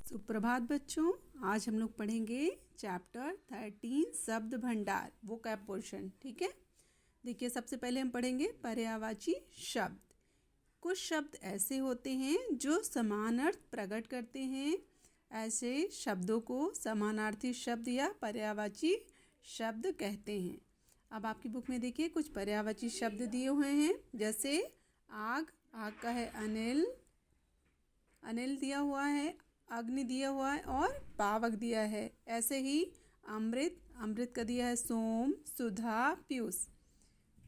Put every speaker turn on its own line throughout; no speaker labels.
सुप्रभात बच्चों। आज हम लोग पढ़ेंगे चैप्टर 13 शब्द भंडार वोकैब पोर्शन। ठीक है, देखिए सबसे पहले हम पढ़ेंगे पर्यायवाची शब्द। कुछ शब्द ऐसे होते हैं जो समान अर्थ प्रकट करते हैं। ऐसे शब्दों को समानार्थी शब्द या पर्यायवाची शब्द कहते हैं। अब आपकी बुक में देखिए कुछ पर्यायवाची शब्द दिए हुए हैं, जैसे आग, आग का है अनिल, अनिल दिया हुआ है, अग्नि दिया हुआ है और पावक दिया है। ऐसे ही अमृत, अमृत का दिया है सोम, सुधा, पीयूष।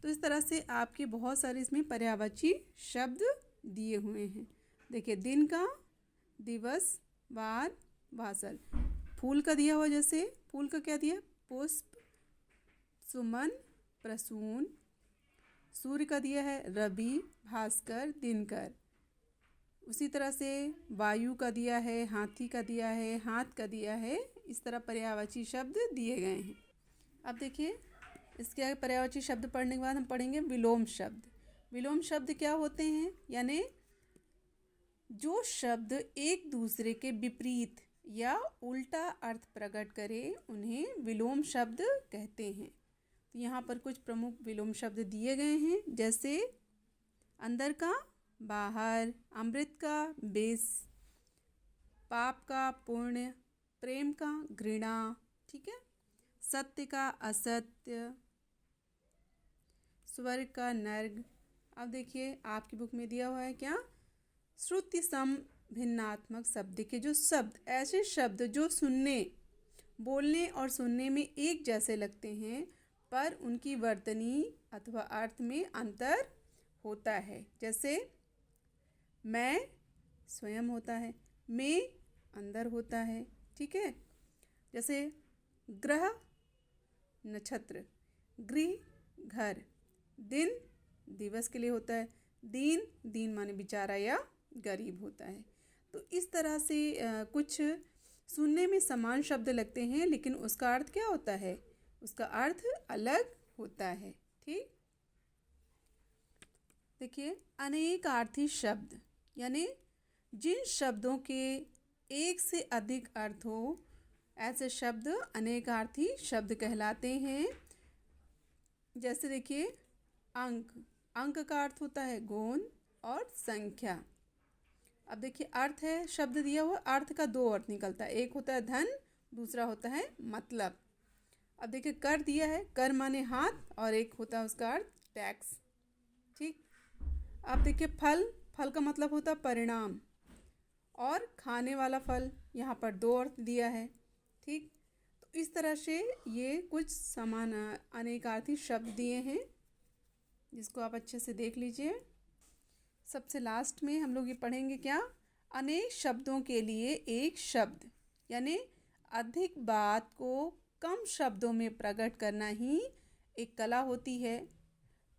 तो इस तरह से आपके बहुत सारे इसमें पर्यायवाची शब्द दिए हुए हैं। देखिए दिन का, दिवस, वार, वासल। फूल का दिया हुआ, जैसे फूल का क्या दिया, पुष्प, सुमन, प्रसून। सूर्य का दिया है रवि, भास्कर, दिनकर। उसी तरह से वायु का दिया है, हाथी का दिया है, हाथ का दिया है। इस तरह पर्यायवाची शब्द दिए गए हैं। अब देखिए इसके आगे पर्यायवाची शब्द पढ़ने के बाद हम पढ़ेंगे विलोम शब्द। विलोम शब्द क्या होते हैं, यानी जो शब्द एक दूसरे के विपरीत या उल्टा अर्थ प्रकट करे उन्हें विलोम शब्द कहते हैं। तो यहाँ पर कुछ प्रमुख विलोम शब्द दिए गए हैं, जैसे अंदर का, बाहर, अमृत का विष, पाप का पुण्य, प्रेम का घृणा। ठीक है, सत्य का असत्य, स्वर्ग का नर्क। अब देखिए आपकी बुक में दिया हुआ है क्या, श्रुति सम भिन्नात्मक शब्द के जो शब्द, ऐसे शब्द जो सुनने, बोलने और सुनने में एक जैसे लगते हैं पर उनकी वर्तनी अथवा अर्थ में अंतर होता है। जैसे मैं स्वयं होता है, मैं अंदर होता है। ठीक है, जैसे ग्रह नक्षत्र, गृह घर, दिन दिवस के लिए होता है, दीन, दीन माने बेचारा या गरीब होता है। तो इस तरह से कुछ सुनने में समान शब्द लगते हैं लेकिन उसका अर्थ क्या होता है, उसका अर्थ अलग होता है। ठीक, देखिए अनेकार्थी शब्द, यानी जिन शब्दों के एक से अधिक अर्थ हो, ऐसे शब्द अनेकार्थी शब्द कहलाते हैं। जैसे देखिए अंक, अंक का अर्थ होता है गोंद और संख्या। अब देखिए अर्थ है, शब्द दिया हुआ, अर्थ का दो अर्थ निकलता है, एक होता है धन, दूसरा होता है मतलब। अब देखिए कर दिया है, कर माने हाथ, और एक होता है उसका अर्थ टैक्स। ठीक, अब देखिए फल, फल का मतलब होता है परिणाम, और खाने वाला फल, यहाँ पर दो अर्थ दिया है। ठीक, तो इस तरह से ये कुछ समान अनेकार्थी शब्द दिए हैं, जिसको आप अच्छे से देख लीजिए। सबसे लास्ट में हम लोग ये पढ़ेंगे क्या, अनेक शब्दों के लिए एक शब्द, यानी अधिक बात को कम शब्दों में प्रकट करना ही एक कला होती है।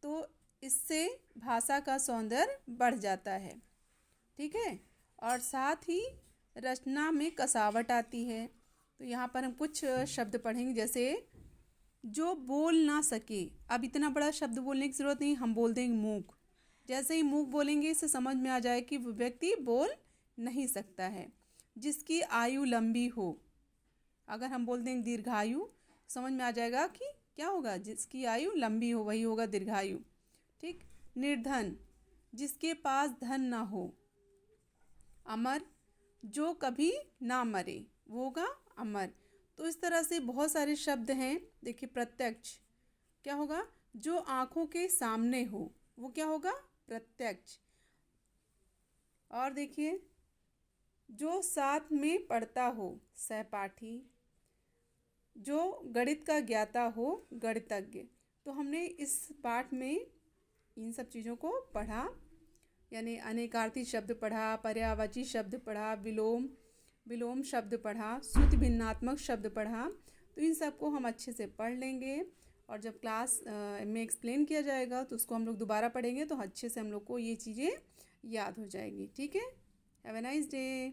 तो इससे भाषा का सौंदर्य बढ़ जाता है। ठीक है, और साथ ही रचना में कसावट आती है। तो यहाँ पर हम कुछ शब्द पढ़ेंगे, जैसे जो बोल ना सके। अब इतना बड़ा शब्द बोलने की ज़रूरत नहीं, हम बोल देंगे मूक। जैसे ही मूक बोलेंगे इससे समझ में आ जाए कि वो व्यक्ति बोल नहीं सकता है। जिसकी आयु लंबी हो, अगर हम बोल देंगे दीर्घायु, समझ में आ जाएगा कि क्या होगा, जिसकी आयु लंबी हो वही होगा दीर्घायु। ठीक, निर्धन, जिसके पास धन ना हो। अमर, जो कभी ना मरे वो होगा अमर। तो इस तरह से बहुत सारे शब्द हैं। देखिए प्रत्यक्ष क्या होगा, जो आँखों के सामने हो वो क्या होगा, प्रत्यक्ष। और देखिए जो साथ में पढ़ता हो, सहपाठी। जो गणित का ज्ञाता हो, गणितज्ञ। तो हमने इस पाठ में इन सब चीज़ों को पढ़ा, यानी अनेकार्थी शब्द पढ़ा, पर्यायवाची शब्द पढ़ा, विलोम शब्द पढ़ा, श्रुति भिन्नात्मक शब्द पढ़ा। तो इन सबको हम अच्छे से पढ़ लेंगे और जब क्लास में एक्सप्लेन किया जाएगा तो उसको हम लोग दोबारा पढ़ेंगे तो अच्छे से हम लोग को ये चीज़ें याद हो जाएगी। ठीक है, हैव अ नाइस डे।